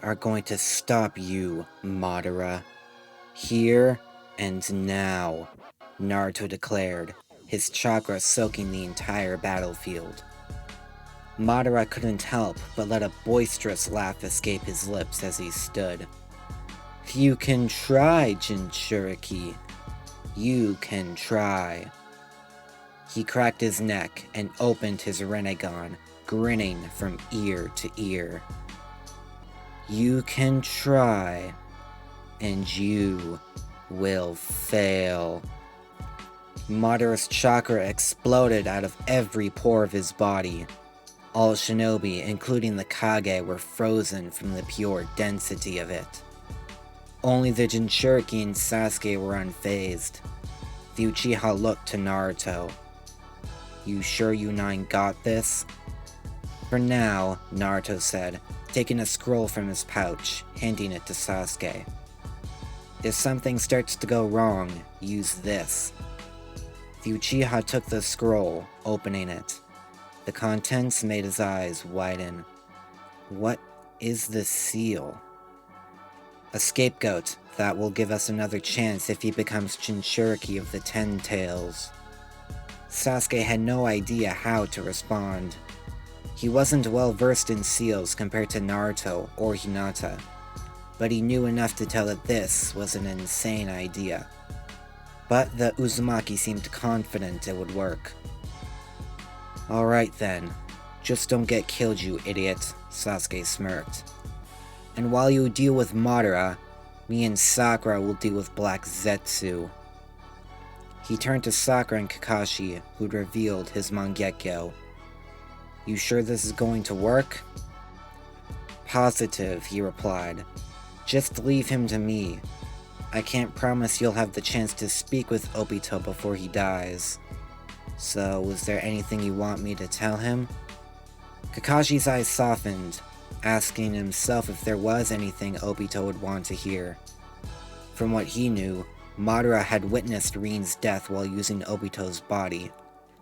are going to stop you, Madara. Here and now, Naruto declared, his chakra soaking the entire battlefield. Madara couldn't help but let a boisterous laugh escape his lips as he stood. You can try, Jinchuriki. You can try. He cracked his neck and opened his Rinnegan, grinning from ear to ear. You can try, and you will fail. Madara's chakra exploded out of every pore of his body. All shinobi, including the Kage, were frozen from the pure density of it. Only the Jinchuriki and Sasuke were unfazed. The Uchiha looked to Naruto. You sure you nine got this? For now, Naruto said, taking a scroll from his pouch, handing it to Sasuke. If something starts to go wrong, use this. The Uchiha took the scroll, opening it. The contents made his eyes widen. What is the seal? A scapegoat that will give us another chance if he becomes Jinchuriki of the Ten Tails. Sasuke had no idea how to respond. He wasn't well versed in seals compared to Naruto or Hinata, but he knew enough to tell that this was an insane idea. But the Uzumaki seemed confident it would work. Alright then, just don't get killed, you idiot, Sasuke smirked. And while you deal with Madara, me and Sakura will deal with Black Zetsu. He turned to Sakura and Kakashi, who'd revealed his Mangekyo. You sure this is going to work? Positive, he replied. Just leave him to me. I can't promise you'll have the chance to speak with Obito before he dies. So, was there anything you want me to tell him? Kakashi's eyes softened, asking himself if there was anything Obito would want to hear. From what he knew, Madara had witnessed Rin's death while using Obito's body,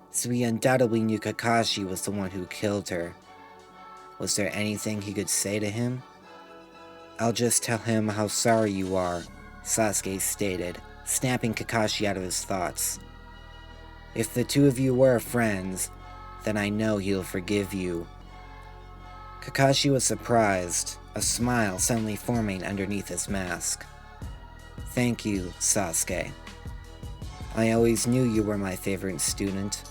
so he undoubtedly knew Kakashi was the one who killed her. Was there anything he could say to him? I'll just tell him how sorry you are, Sasuke stated, snapping Kakashi out of his thoughts. If the two of you were friends, then I know he'll forgive you. Kakashi was surprised, a smile suddenly forming underneath his mask. Thank you, Sasuke. I always knew you were my favorite student.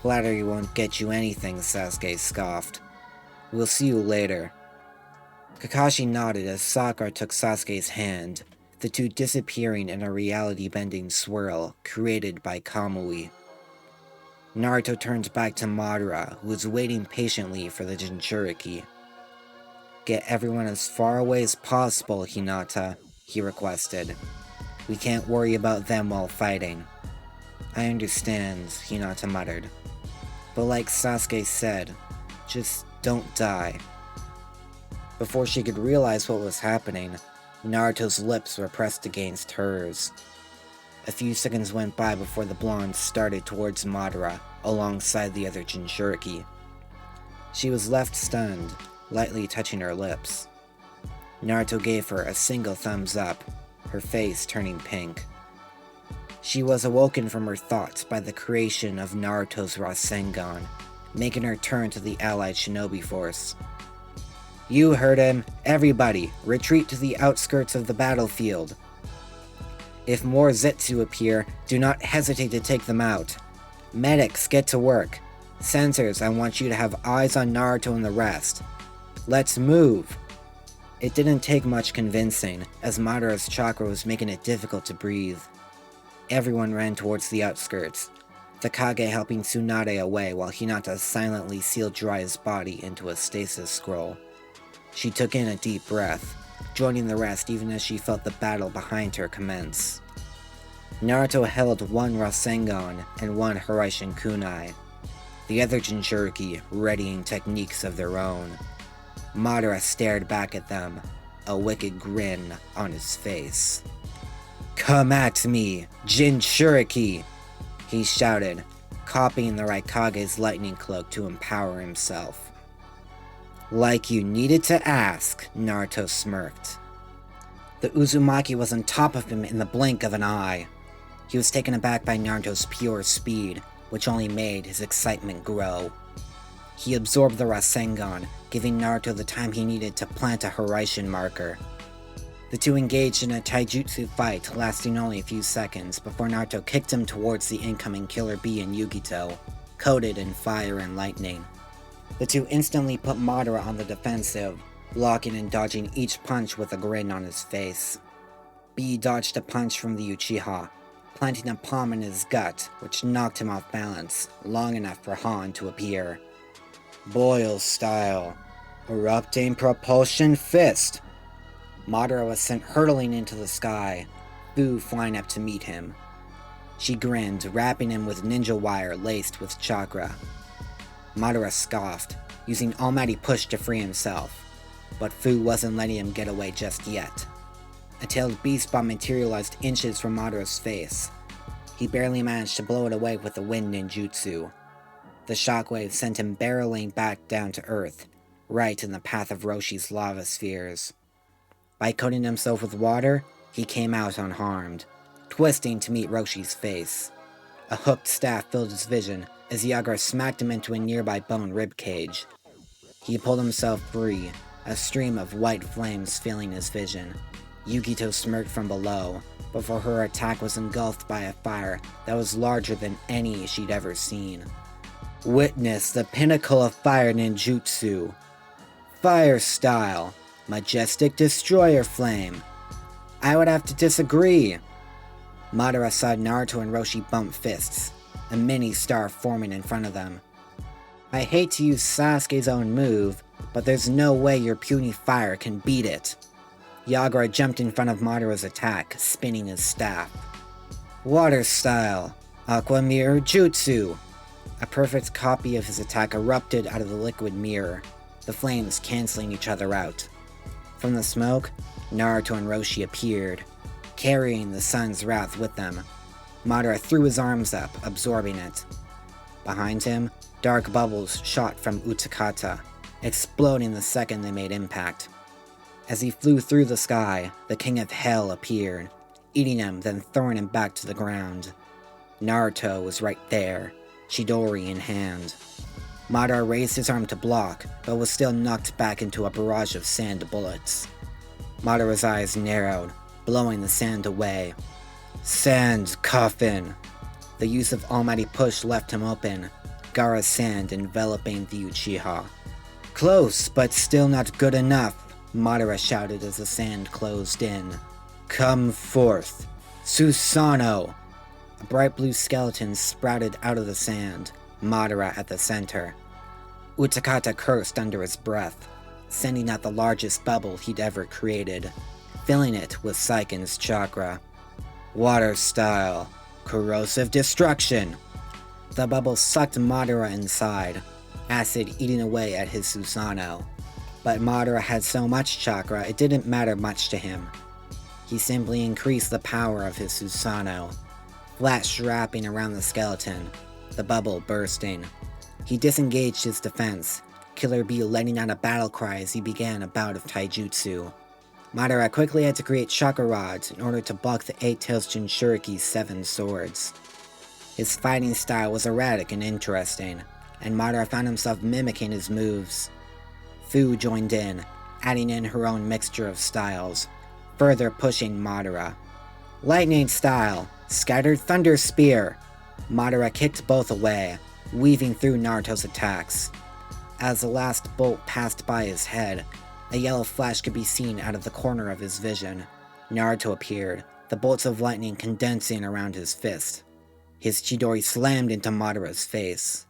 Flattery won't get you anything, Sasuke scoffed. We'll see you later. Kakashi nodded as Sakura took Sasuke's hand, the two disappearing in a reality-bending swirl created by Kamui. Naruto turned back to Madara, who was waiting patiently for the Jinchuriki. Get everyone as far away as possible, Hinata, he requested. We can't worry about them while fighting. I understand, Hinata muttered. But like Sasuke said, just don't die. Before she could realize what was happening, Naruto's lips were pressed against hers. A few seconds went by before the blonde started towards Madara, alongside the other Jinchuriki. She was left stunned, lightly touching her lips. Naruto gave her a single thumbs up, her face turning pink. She was awoken from her thoughts by the creation of Naruto's Rasengan, making her turn to the allied shinobi force. You heard him. Everybody, retreat to the outskirts of the battlefield. If more Zetsu appear, do not hesitate to take them out. Medics, get to work. Sensors, I want you to have eyes on Naruto and the rest. Let's move. It didn't take much convincing, as Madara's chakra was making it difficult to breathe. Everyone ran towards the outskirts, the Kage helping Tsunade away while Hinata silently sealed dry his body into a stasis scroll. She took in a deep breath, joining the rest even as she felt the battle behind her commence. Naruto held one Rasengan and one Hiraishin Kunai, the other Jinchuriki readying techniques of their own. Madara stared back at them, a wicked grin on his face. Come at me, Jinchuriki! He shouted, copying the Raikage's lightning cloak to empower himself. Like you needed to ask, Naruto smirked. The Uzumaki was on top of him in the blink of an eye. He was taken aback by Naruto's pure speed, which only made his excitement grow. He absorbed the Rasengan, giving Naruto the time he needed to plant a Horizon marker. The two engaged in a taijutsu fight lasting only a few seconds before Naruto kicked him towards the incoming Killer Bee and Yugito, coated in fire and lightning. The two instantly put Madara on the defensive, blocking and dodging each punch with a grin on his face. Bee dodged a punch from the Uchiha, planting a palm in his gut, which knocked him off balance, long enough for Han to appear. Boil style. Erupting propulsion fist. Madara was sent hurtling into the sky, Fu flying up to meet him. She grinned, wrapping him with ninja wire laced with chakra. Madara scoffed, using almighty push to free himself, but Fu wasn't letting him get away just yet. A tailed beast bomb materialized inches from Madara's face. He barely managed to blow it away with the wind ninjutsu. The shockwave sent him barreling back down to Earth, right in the path of Roshi's lava spheres. By coating himself with water, he came out unharmed, twisting to meet Roshi's face. A hooked staff filled his vision as Yagura smacked him into a nearby bone ribcage. He pulled himself free, a stream of white flames filling his vision. Yugito smirked from below, before her attack was engulfed by a fire that was larger than any she'd ever seen. Witness the pinnacle of fire ninjutsu. Fire style. Majestic destroyer flame. I would have to disagree. Madara saw Naruto and Roshi bump fists, a mini star forming in front of them. I hate to use Sasuke's own move, but there's no way your puny fire can beat it. Yagura jumped in front of Madara's attack, spinning his staff. Water style. Aqua mirror jutsu. A perfect copy of his attack erupted out of the liquid mirror, the flames canceling each other out. From the smoke, Naruto and Roshi appeared, carrying the sun's wrath with them. Madara threw his arms up, absorbing it. Behind him, dark bubbles shot from Utakata, exploding the second they made impact. As he flew through the sky, the King of Hell appeared, eating him, then throwing him back to the ground. Naruto was right there, Chidori in hand. Madara raised his arm to block, but was still knocked back into a barrage of sand bullets. Madara's eyes narrowed, blowing the sand away. Sand coffin! The use of almighty push left him open, Gaara's sand enveloping the Uchiha. Close, but still not good enough, Madara shouted as the sand closed in. Come forth! Susanoo! A bright blue skeleton sprouted out of the sand, Madara at the center. Utakata cursed under his breath, sending out the largest bubble he'd ever created, filling it with Saiken's chakra. Water style. Corrosive destruction! The bubble sucked Madara inside, acid eating away at his Susanoo. But Madara had so much chakra it didn't matter much to him. He simply increased the power of his Susanoo, flash wrapping around the skeleton, the bubble bursting. He disengaged his defense, Killer Bee letting out a battle cry as he began a bout of taijutsu. Madara quickly had to create chakra rods in order to block the Eight-Tails Jinchuriki's 7 swords. His fighting style was erratic and interesting, and Madara found himself mimicking his moves. Fu joined in, adding in her own mixture of styles, further pushing Madara. Lightning style, Scattered Thunder Spear! Madara kicked both away, weaving through Naruto's attacks. As the last bolt passed by his head, a yellow flash could be seen out of the corner of his vision. Naruto appeared, the bolts of lightning condensing around his fist. His Chidori slammed into Madara's face.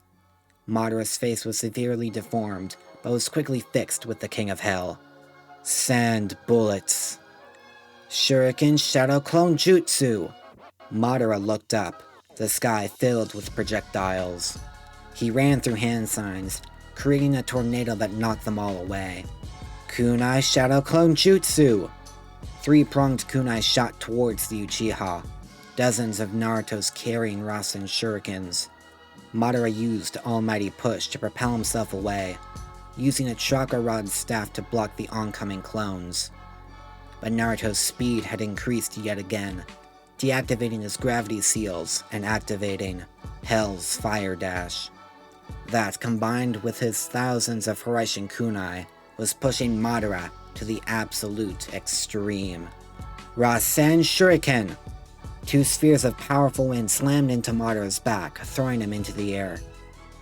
Madara's face was severely deformed, but was quickly fixed with the King of Hell. Sand bullets. Shuriken Shadow Clone Jutsu! Madara looked up, the sky filled with projectiles. He ran through hand signs, creating a tornado that knocked them all away. Kunai Shadow Clone Jutsu! 3-pronged kunai shot towards the Uchiha, dozens of Naruto's carrying Rasen shurikens. Madara used almighty push to propel himself away. using a chakra rod staff to block the oncoming clones. But Naruto's speed had increased yet again, deactivating his gravity seals and activating Hell's Fire Dash. That, combined with his thousands of Horaishin kunai, was pushing Madara to the absolute extreme. Rasen Shuriken! 2 spheres of powerful wind slammed into Madara's back, throwing him into the air.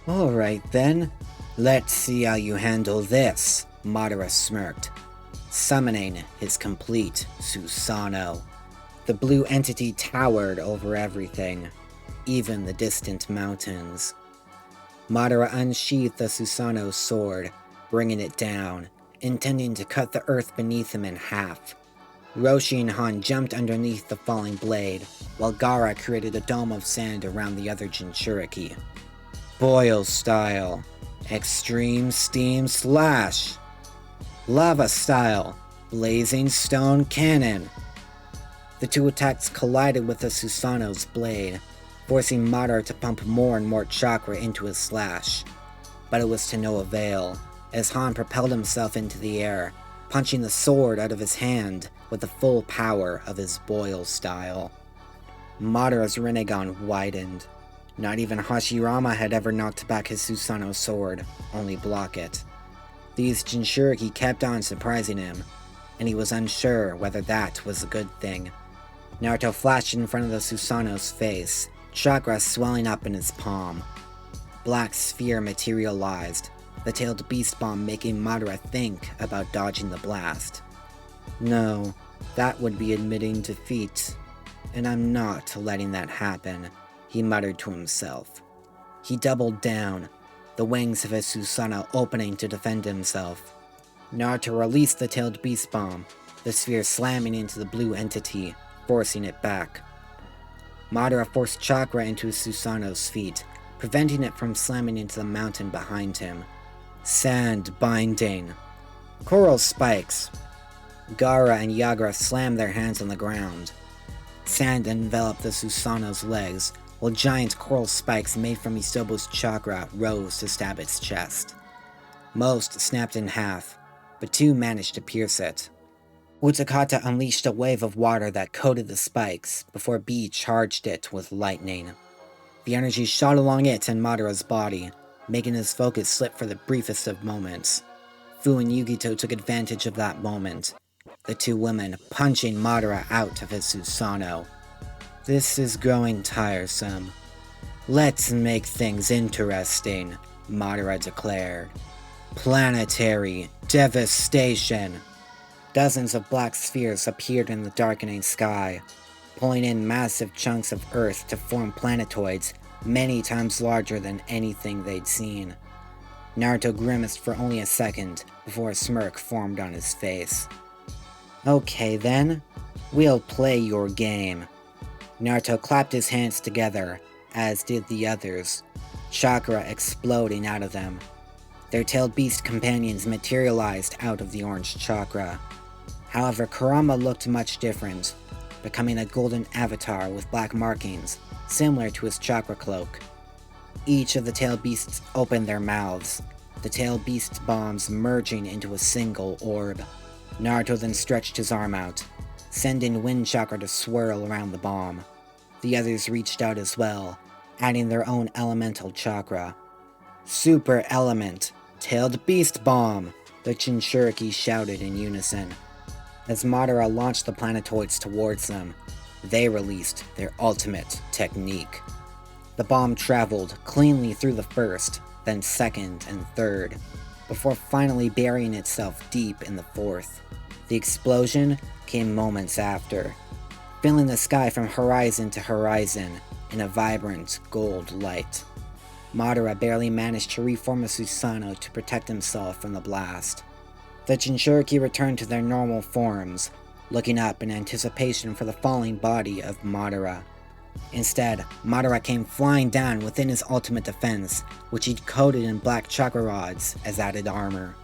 Alright then, let's see how you handle this, Madara smirked, summoning his complete Susanoo. The blue entity towered over everything, even the distant mountains. Madara unsheathed the Susanoo sword, bringing it down, intending to cut the earth beneath him in half. Roshi and Han jumped underneath the falling blade, while Gaara created a dome of sand around the other Jinchuriki. Boil style. Extreme steam slash. Lava style. Blazing stone cannon. The 2 attacks collided with the Susanoo's blade, forcing Madara to pump more and more chakra into his slash. But it was to no avail, as Han propelled himself into the air, punching the sword out of his hand with the full power of his boil style. Madara's Rinnegan widened. Not even Hashirama had ever knocked back his Susanoo sword, only block it. These Jinchuriki kept on surprising him, and he was unsure whether that was a good thing. Naruto flashed in front of the Susanoo's face, chakra swelling up in his palm. Black sphere materialized, the tailed beast bomb making Madara think about dodging the blast. No, that would be admitting defeat, and I'm not letting that happen, he muttered to himself. He doubled down, the wings of his Susanoo opening to defend himself. Naruto released the tailed beast bomb, the sphere slamming into the blue entity, forcing it back. Madara forced chakra into his Susanoo's feet, preventing it from slamming into the mountain behind him. Sand binding. Coral spikes. Gaara and Yagura slammed their hands on the ground. Sand enveloped the Susanoo's legs, while giant coral spikes made from Isobu's chakra rose to stab its chest. Most snapped in half, but 2 managed to pierce it. Utakata unleashed a wave of water that coated the spikes, before B charged it with lightning. The energy shot along it and Madara's body, making his focus slip for the briefest of moments. Fu and Yugito took advantage of that moment, the 2 women punching Madara out of his Susanoo. This is growing tiresome. Let's make things interesting, Madara declared. Planetary devastation. Dozens of black spheres appeared in the darkening sky, pulling in massive chunks of Earth to form planetoids many times larger than anything they'd seen. Naruto grimaced for only a second before a smirk formed on his face. Okay then, we'll play your game. Naruto clapped his hands together, as did the others, chakra exploding out of them. Their tailed beast companions materialized out of the orange chakra. However, Kurama looked much different, becoming a golden avatar with black markings, similar to his chakra cloak. Each of the tailed beasts opened their mouths, the tailed beast bombs merging into a single orb. Naruto then stretched his arm out, sending wind chakra to swirl around the bomb. The others reached out as well, adding their own elemental chakra. Super element, tailed beast bomb, the Jinchuriki shouted in unison. As Madara launched the planetoids towards them, they released their ultimate technique. The bomb traveled cleanly through the first, then second and third, before finally burying itself deep in the fourth. The explosion came moments after, filling the sky from horizon to horizon in a vibrant gold light. Madara barely managed to reform a Susanoo to protect himself from the blast. The Jinchuriki returned to their normal forms, looking up in anticipation for the falling body of Madara. Instead, Madara came flying down within his ultimate defense, which he'd coated in black chakra rods as added armor.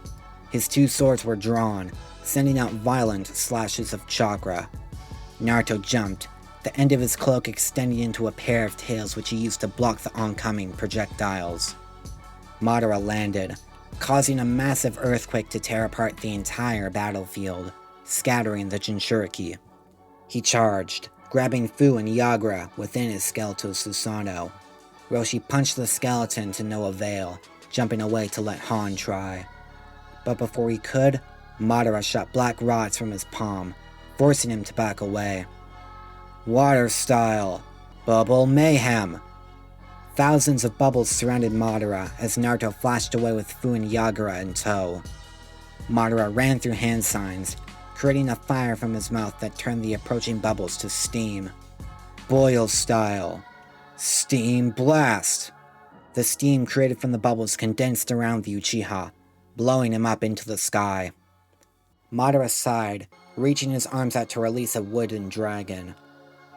His 2 swords were drawn, sending out violent slashes of chakra. Naruto jumped, the end of his cloak extending into a pair of tails which he used to block the oncoming projectiles. Madara landed, causing a massive earthquake to tear apart the entire battlefield, scattering the Jinchuriki. He charged, grabbing Fu and Yagra within his skeletal Susanoo. Roshi punched the skeleton to no avail, jumping away to let Han try. But before he could, Madara shot black rods from his palm, forcing him to back away. Water style! Bubble mayhem! Thousands of bubbles surrounded Madara as Naruto flashed away with Fu and Yagra in tow. Madara ran through hand signs, creating a fire from his mouth that turned the approaching bubbles to steam. Boil style! Steam blast! The steam created from the bubbles condensed around the Uchiha, blowing him up into the sky. Madara sighed, reaching his arms out to release a wooden dragon,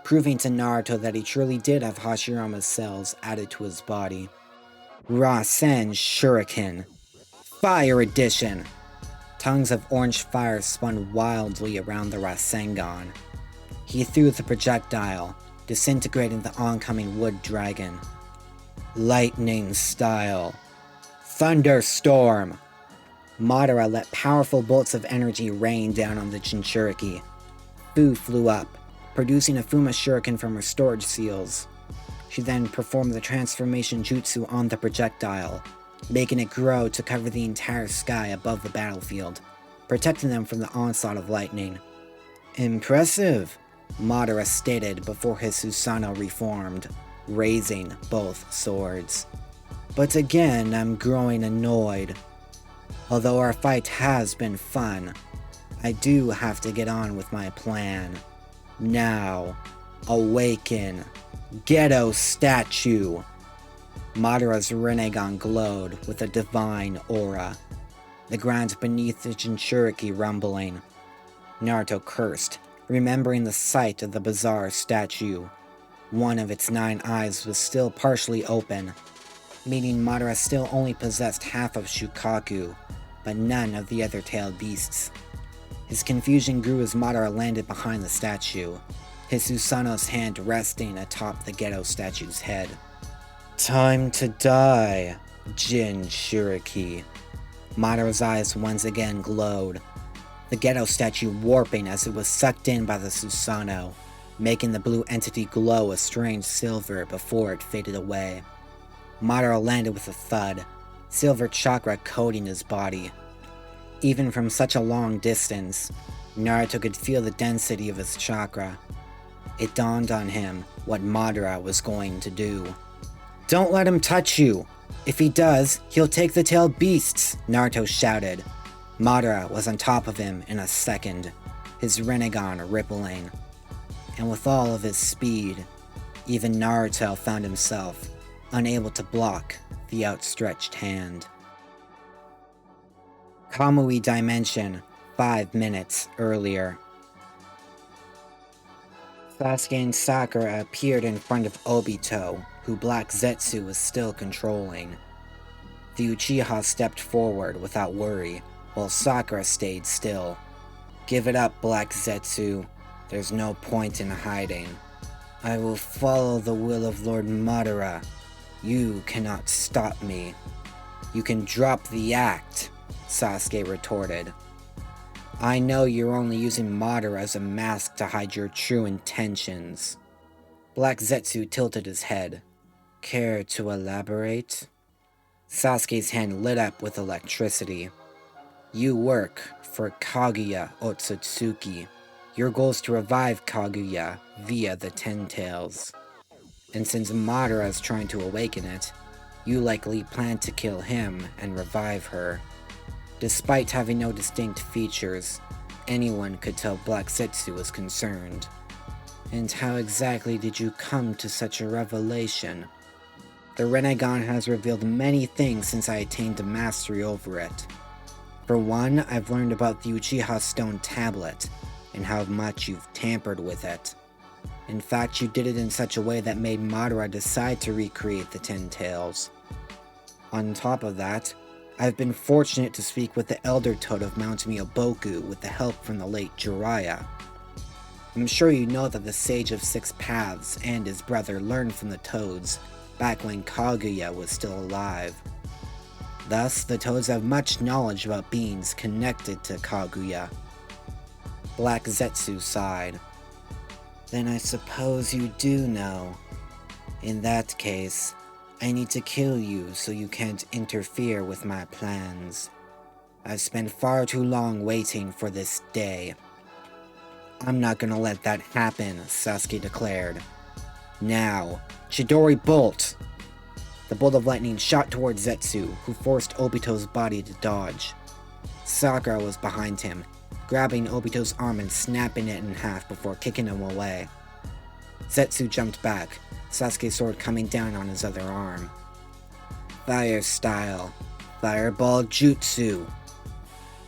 proving to Naruto that he truly did have Hashirama's cells added to his body. Rasen Shuriken. Fire Edition! Tongues of orange fire spun wildly around the Rasengan. He threw the projectile, disintegrating the oncoming wood dragon. Lightning style. Thunderstorm! Madara let powerful bolts of energy rain down on the Jinchuriki. Fu flew up, producing a Fuma Shuriken from her storage seals. She then performed the transformation jutsu on the projectile, making it grow to cover the entire sky above the battlefield, protecting them from the onslaught of lightning. Impressive, Madara stated before his Susanoo reformed, raising both swords. But again, I'm growing annoyed. Although our fight has been fun, I do have to get on with my plan. Now, awaken. Ghetto statue. Madara's Rinnegan glowed with a divine aura. The ground beneath the Jinchuriki rumbling. Naruto cursed, remembering the sight of the bizarre statue. One of its 9 eyes was still partially open, meaning Madara still only possessed half of Shukaku, but none of the other tailed beasts. His confusion grew as Madara landed behind the statue, his Susanoo's hand resting atop the ghetto statue's head. Time to die, Jinchuriki. Madara's eyes once again glowed, the ghetto statue warping as it was sucked in by the Susanoo, making the blue entity glow a strange silver before it faded away. Madara landed with a thud, silver chakra coating his body. Even from such a long distance, Naruto could feel the density of his chakra. It dawned on him what Madara was going to do. Don't let him touch you! If he does, he'll take the tailed beasts, Naruto shouted. Madara was on top of him in a second, his Rinnegan rippling. And with all of his speed, even Naruto found himself unable to block the outstretched hand. Kamui Dimension, 5 minutes earlier. Sasuke and Sakura appeared in front of Obito, who Black Zetsu was still controlling. The Uchiha stepped forward without worry, while Sakura stayed still. Give it up, Black Zetsu. There's no point in hiding. I will follow the will of Lord Madara. You cannot stop me. You can drop the act, Sasuke retorted. I know you're only using Madara as a mask to hide your true intentions. Black Zetsu tilted his head. Care to elaborate? Sasuke's hand lit up with electricity. You work for Kaguya Otsutsuki. Your goal is to revive Kaguya via the Ten Tails. And since Madara is trying to awaken it, you likely plan to kill him and revive her. Despite having no distinct features, anyone could tell Black Zetsu was concerned. And how exactly did you come to such a revelation? The Rinnegan has revealed many things since I attained mastery over it. For one, I've learned about the Uchiha Stone Tablet, and how much you've tampered with it. In fact, you did it in such a way that made Madara decide to recreate the Ten Tails. On top of that, I've been fortunate to speak with the Elder Toad of Mount Miyoboku with the help from the late Jiraiya. I'm sure you know that the Sage of Six Paths and his brother learned from the Toads back when Kaguya was still alive. Thus, the toads have much knowledge about beings connected to Kaguya. Black Zetsu sighed. Then I suppose you do know. In that case, I need to kill you so you can't interfere with my plans. I've spent far too long waiting for this day. I'm not gonna let that happen, Sasuke declared. Now, Chidori Bolt! The bolt of lightning shot towards Zetsu, who forced Obito's body to dodge. Sakura was behind him, grabbing Obito's arm and snapping it in half before kicking him away. Zetsu jumped back, Sasuke's sword coming down on his other arm. Fire style. Fireball Jutsu.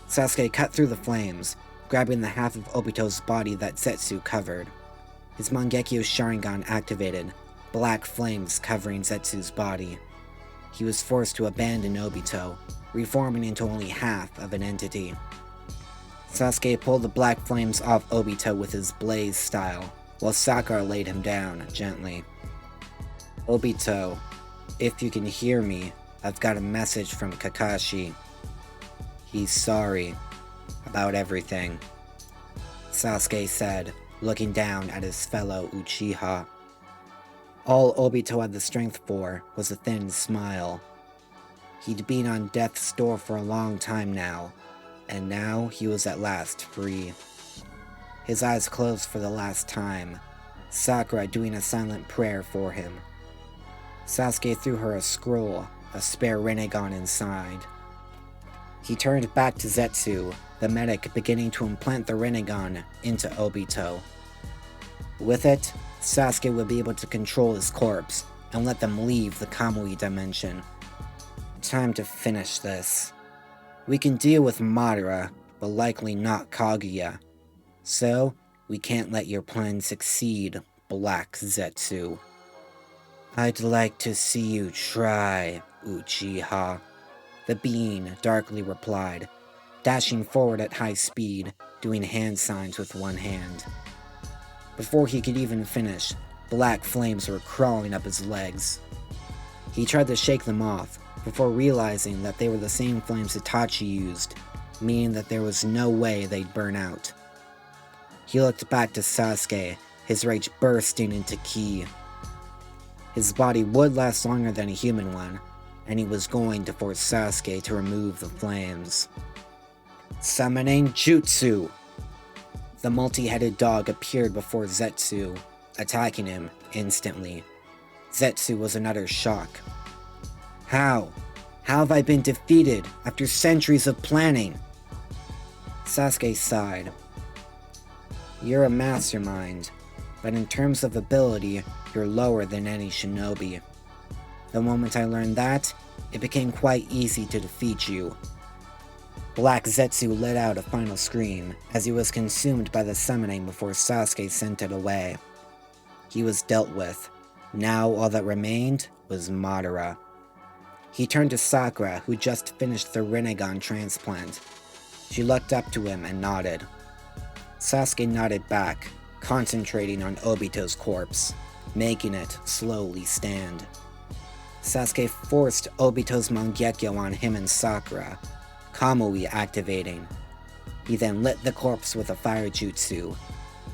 Sasuke cut through the flames, grabbing the half of Obito's body that Zetsu covered. His Mangekyo Sharingan activated, black flames covering Zetsu's body. He was forced to abandon Obito, reforming into only half of an entity. Sasuke pulled the black flames off Obito with his blaze style, while Sakura laid him down gently. Obito, if you can hear me, I've got a message from Kakashi. He's sorry about everything, Sasuke said, looking down at his fellow Uchiha. All Obito had the strength for was a thin smile. He'd been on death's door for a long time now, and now he was at last free. His eyes closed for the last time, Sakura doing a silent prayer for him. Sasuke threw her a scroll, a spare Rinnegan inside. He turned back to Zetsu, the medic beginning to implant the Rinnegan into Obito. With it, Sasuke would be able to control his corpse and let them leave the Kamui dimension. Time to finish this. We can deal with Madara, but likely not Kaguya. So, we can't let your plan succeed, Black Zetsu. I'd like to see you try, Uchiha, the being darkly replied, dashing forward at high speed, doing hand signs with one hand. Before he could even finish, black flames were crawling up his legs. He tried to shake them off, before realizing that they were the same flames Itachi used, meaning that there was no way they'd burn out. He looked back to Sasuke, his rage bursting into ki. His body would last longer than a human one, and he was going to force Sasuke to remove the flames. Summoning Jutsu! The multi-headed dog appeared before Zetsu, attacking him instantly. Zetsu was in utter shock. How? How have I been defeated after centuries of planning? Sasuke sighed. You're a mastermind, but in terms of ability, you're lower than any shinobi. The moment I learned that, it became quite easy to defeat you. Black Zetsu let out a final scream as he was consumed by the summoning before Sasuke sent it away. He was dealt with. Now all that remained was Madara. He turned to Sakura, who just finished the Rinnegan transplant. She looked up to him and nodded. Sasuke nodded back, concentrating on Obito's corpse, making it slowly stand. Sasuke forced Obito's Mangekyo on him and Sakura, Kamui activating. He then lit the corpse with a fire jutsu,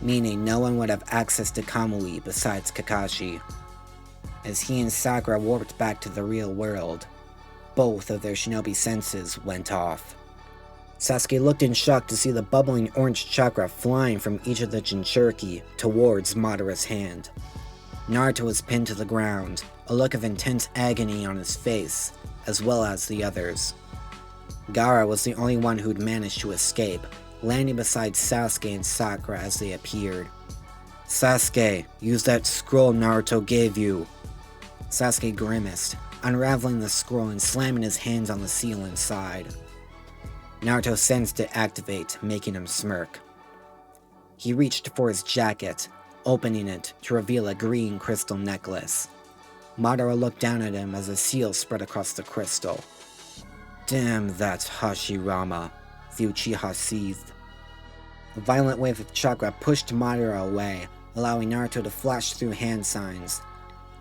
meaning no one would have access to Kamui besides Kakashi. As he and Sakura warped back to the real world, both of their shinobi senses went off. Sasuke looked in shock to see the bubbling orange chakra flying from each of the Jinchuriki towards Madara's hand. Naruto was pinned to the ground, a look of intense agony on his face, as well as the others. Gaara was the only one who'd managed to escape, landing beside Sasuke and Sakura as they appeared. Sasuke, use that scroll Naruto gave you. Sasuke grimaced, unraveling the scroll and slamming his hands on the seal inside. Naruto sensed it activate, making him smirk. He reached for his jacket, opening it to reveal a green crystal necklace. Madara looked down at him as a seal spread across the crystal. Damn that Hashirama, the Uchiha seethed. A violent wave of chakra pushed Madara away, allowing Naruto to flash through hand signs.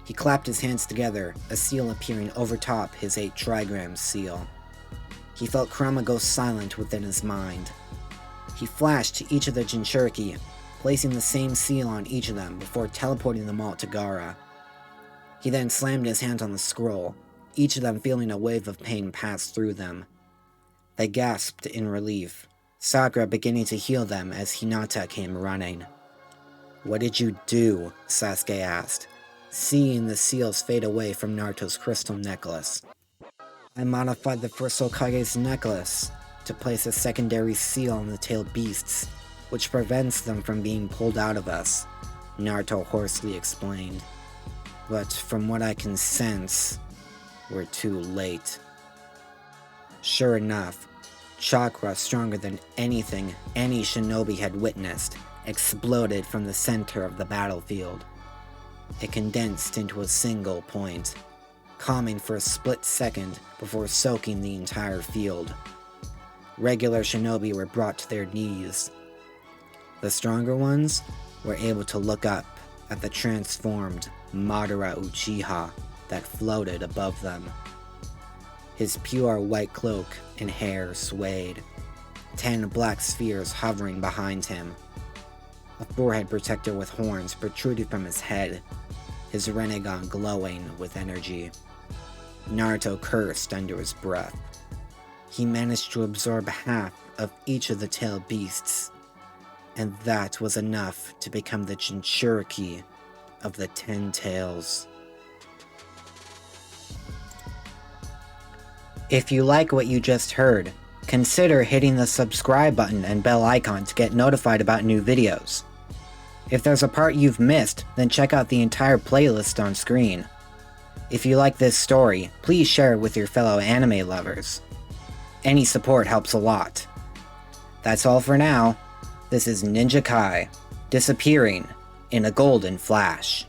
He clapped his hands together, a seal appearing over top his 8 trigrams seal. He felt Kurama go silent within his mind. He flashed to each of the Jinchuriki, placing the same seal on each of them before teleporting them all to Gaara. He then slammed his hand on the scroll, each of them feeling a wave of pain pass through them. They gasped in relief, Sakura beginning to heal them as Hinata came running. "What did you do?" Sasuke asked, seeing the seals fade away from Naruto's crystal necklace. "I modified the first Hokage's necklace to place a secondary seal on the tailed beasts, which prevents them from being pulled out of us," Naruto hoarsely explained. "But from what I can sense, we're too late." Sure enough, chakra stronger than anything any shinobi had witnessed exploded from the center of the battlefield. It condensed into a single point, calming for a split second before soaking the entire field. Regular shinobi were brought to their knees. The stronger ones were able to look up at the transformed Madara Uchiha that floated above them. His pure white cloak and hair swayed, 10 black spheres hovering behind him. A forehead protector with horns protruded from his head, his Rinnegan glowing with energy. Naruto cursed under his breath. He managed to absorb half of each of the tailed beasts, and that was enough to become the Jinchuriki of the 10 Tails. If you like what you just heard, consider hitting the subscribe button and bell icon to get notified about new videos. If there's a part you've missed, then check out the entire playlist on screen. If you like this story, please share it with your fellow anime lovers. Any support helps a lot. That's all for now. This is Ninja Kai, disappearing in a golden flash.